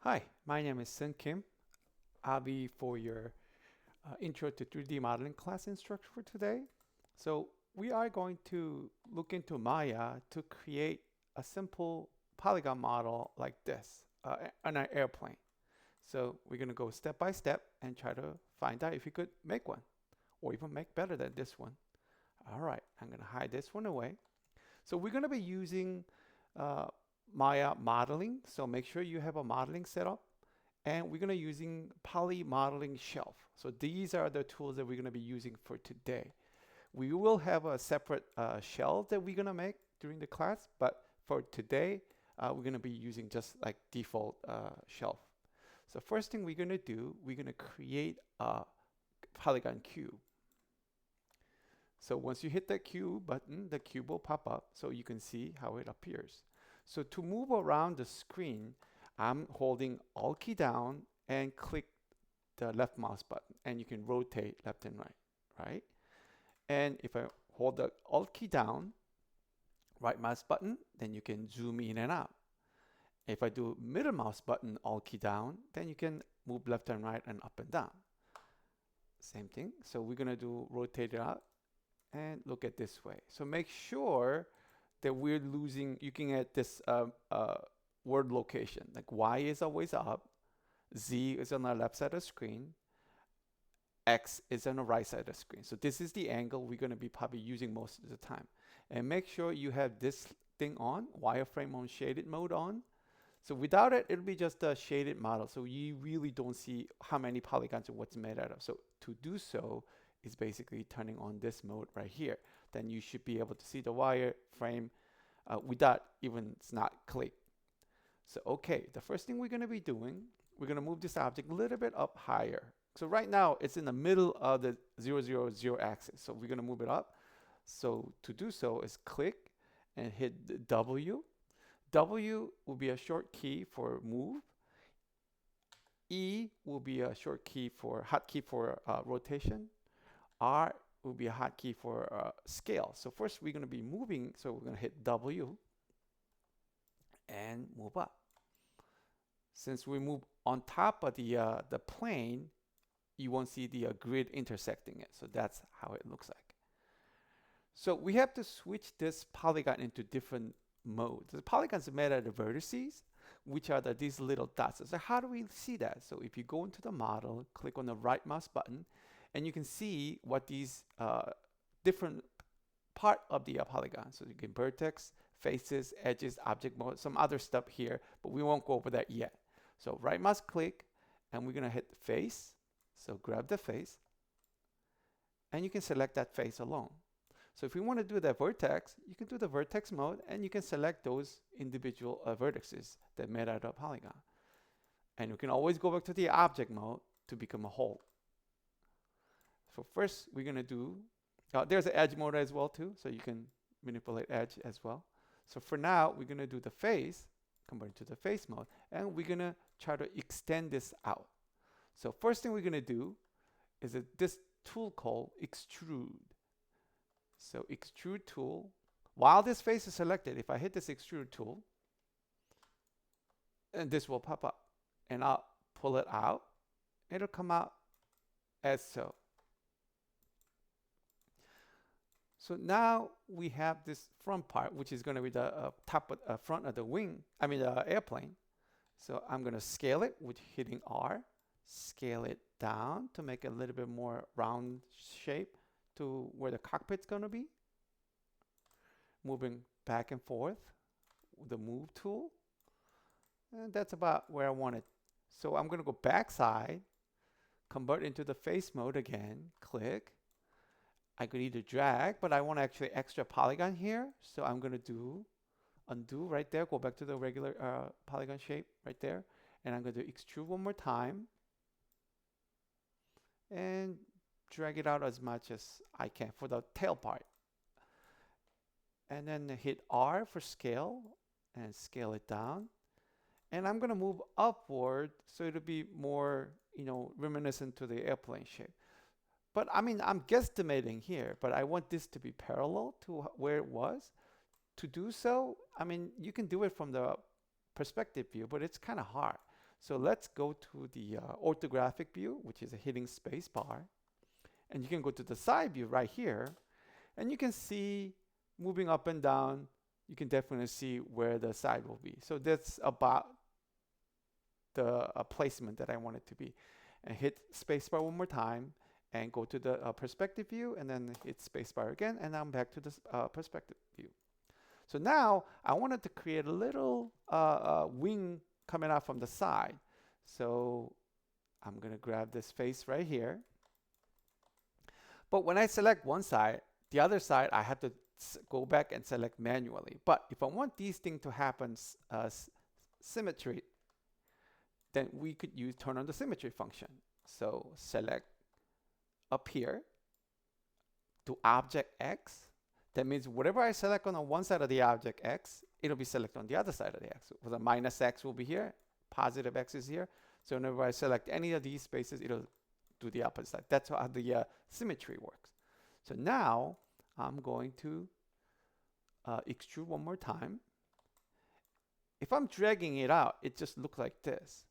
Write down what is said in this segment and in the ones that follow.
Hi, my name is Seung Kim. I'll be for your Intro to 3D Modeling class instructor for today. So we are going to look into Maya to create a simple polygon model like this on an airplane. So we're going to go step by step and try to find out if you could make one or even make better than this one. All right, I'm going to hide this one away. So we're going to be using uh, Maya modeling. So make sure you have a modeling set up, and we're going to using poly modeling shelf. So these are the tools that we're going to be using for today. We will have a separate shell that we're going to make during the class, but for today, we're going to be using just like default shelf. So first thing we're going to do, we're going to create a polygon cube. So once you hit the cube button, the cube will pop up so you can see how it appears. So to move around the screen, I'm holding Alt key down and click the left mouse button, and you can rotate left and right? And if I hold the Alt key down, right mouse button, then you can zoom in and out. If I do middle mouse button, Alt key down, then you can move left and right and up and down. Same thing. So we're gonna do rotate it out and look at this way. So make sure that we're looking at this word location. Like Y is always up, Z is on the left side of the screen, X is on the right side of the screen. So this is the angle we're going to be probably using most of the time. And make sure you have this thing on, wireframe on shaded mode on. So without it, it'll be just a shaded model. So you really don't see how many polygons and what's made out of. So to do so is basically turning on this mode right here. Then you should be able to see the wireframe without even it's not click. So okay, the first thing we're going to be doing, we're going to move this object a little bit up higher. So right now it's in the middle of the 0, 0, 0 axis. So we're going to move it up. So to do so is click and hit W. W will be a short key for move. E will be a short key for hotkey for rotation. R will be a hotkey for scale. So first we're going to be moving. So we're going to hit W and move up. Since we move on top of the plane, you won't see the grid intersecting it. So that's how it looks like. So we have to switch this polygon into different modes. The polygons are made out of vertices, which are these little dots. So how do we see that? So if you go into the model, click on the right mouse button, and you can see what these different part of the polygon. So you can vertex, faces, edges, object mode, some other stuff here, but we won't go over that yet. So right mouse click, and we're gonna hit face. So grab the face, and you can select that face alone. So if you want to do the vertex, you can do the vertex mode, and you can select those individual vertices that made out of polygon. And you can always go back to the object mode to become a whole. So first, we're gonna do, there's an edge mode as well too, so you can manipulate edge as well. So for now, we're gonna do the face, convert to the face mode, and we're gonna try to extend this out. So first thing we're gonna do is this tool called extrude. So extrude tool, while this face is selected, if I hit this extrude tool, and this will pop up, and I'll pull it out, it'll come out as so. So now we have this front part, which is going to be the front of the wing, the airplane. So I'm going to scale it with hitting R, scale it down to make it a little bit more round shape to where the cockpit's going to be. Moving back and forth with the move tool. And that's about where I want it. So I'm going to go backside, convert into the face mode again, click. I could either drag, but I want actually extra polygon here. So I'm going to do undo right there, go back to the regular polygon shape right there. And I'm going to extrude one more time and drag it out as much as I can for the tail part. And then hit R for scale and scale it down. And I'm going to move upward so it'll be more, reminiscent to the airplane shape. But I'm guesstimating here, but I want this to be parallel to where it was. To do so, you can do it from the perspective view, but it's kind of hard. So let's go to the orthographic view, which is a hitting space bar. And you can go to the side view right here, and you can see moving up and down, you can definitely see where the side will be. So that's about the placement that I want it to be. And hit spacebar one more time, and go to the perspective view, and then hit spacebar again, and I'm back to the perspective view. So now I wanted to create a little wing coming out from the side. So I'm gonna grab this face right here. But when I select one side, the other side I have to go back and select manually. But if I want these things to happen symmetry, then we could turn on the symmetry function. So select up here to object X. That means whatever I select on one side of the object X, it'll be selected on the other side of the X. So the minus X will be here, positive X is here. So whenever I select any of these spaces, it'll do the opposite side. That's how the symmetry works. So now I'm going to extrude one more time. If I'm dragging it out, it just looks like this.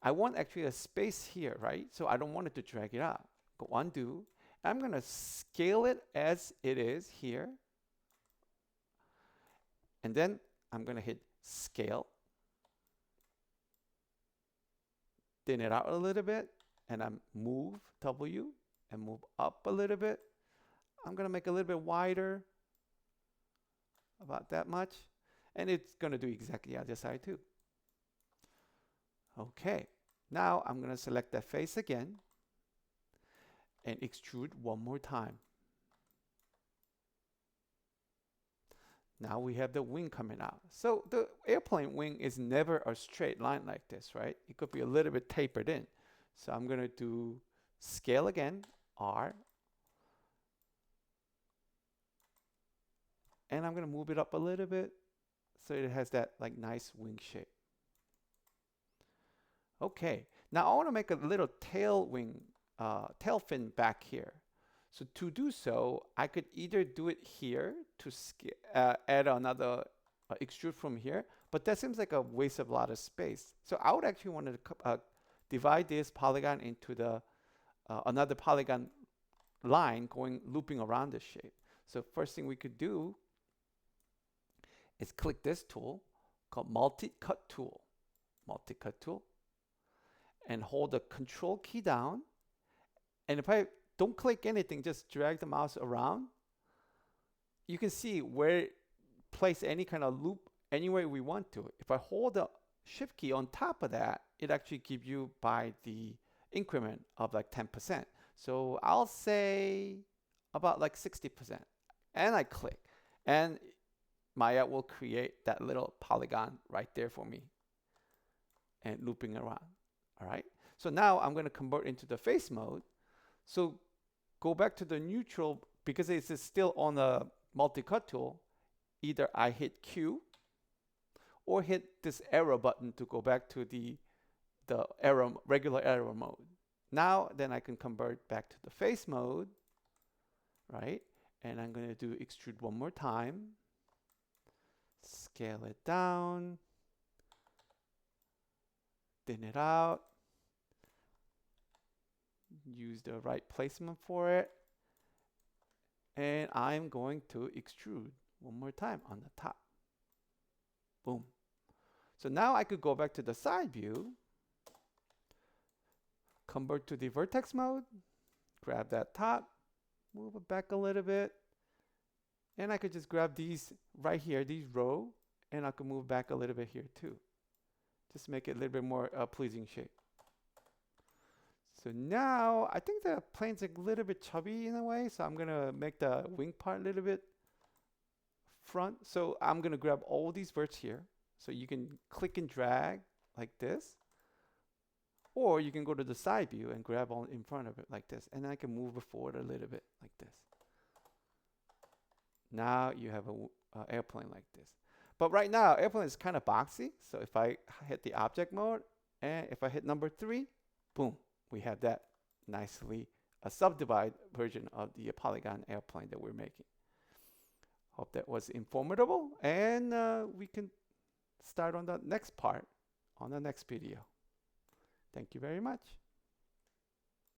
I want actually a space here, right? So I don't want it to drag it out. Go undo. I'm going to scale it as it is here. And then I'm going to hit scale. Thin it out a little bit. And I move W and move up a little bit. I'm going to make it a little bit wider. About that much. And it's going to do exactly the other side too. Okay. Now I'm going to select that face again. And extrude one more time. Now we have the wing coming out. So the airplane wing is never a straight line like this, right? It could be a little bit tapered in. So I'm going to do scale again, R. And I'm going to move it up a little bit so it has that like nice wing shape. Okay, now I want to make a little tail wing, tail fin back here. So to do so, I could either do it here to add another extrude from here, but that seems like a waste of a lot of space. So I would actually want to divide this polygon into the another polygon line looping around the shape. So first thing we could do is click this tool called multi-cut tool. Multi-cut tool. And hold the control key down. And if I don't click anything, just drag the mouse around, you can see where place any kind of loop anywhere we want to. If I hold the shift key on top of that, it actually gives you by the increment of like 10%. So I'll say about like 60%. And I click. And Maya will create that little polygon right there for me. And looping around. All right. So now I'm going to convert into the face mode. So go back to the neutral because it's still on the multi-cut tool. Either I hit Q or hit this arrow button to go back to the regular arrow mode. Now then I can convert back to the face mode, right? And I'm going to do extrude one more time. Scale it down. Thin it out. Use the right placement for it. And I'm going to extrude one more time on the top. Boom. So now I could go back to the side view, convert to the vertex mode, grab that top, move it back a little bit, and I could just grab these right here, these row, and I could move back a little bit here too. Just make it a little bit more pleasing shape. So now I think the plane's a little bit chubby in a way, so I'm gonna make the wing part a little bit front. So I'm gonna grab all these verts here. So you can click and drag like this, or you can go to the side view and grab all in front of it like this, and I can move it forward a little bit like this. Now you have an airplane like this. But right now, airplane is kind of boxy. So if I hit the object mode, and if I hit number 3, boom, we have that nicely subdivided version of the polygon airplane that we're making. Hope that was informative, and we can start on the next part on the next video. Thank you very much.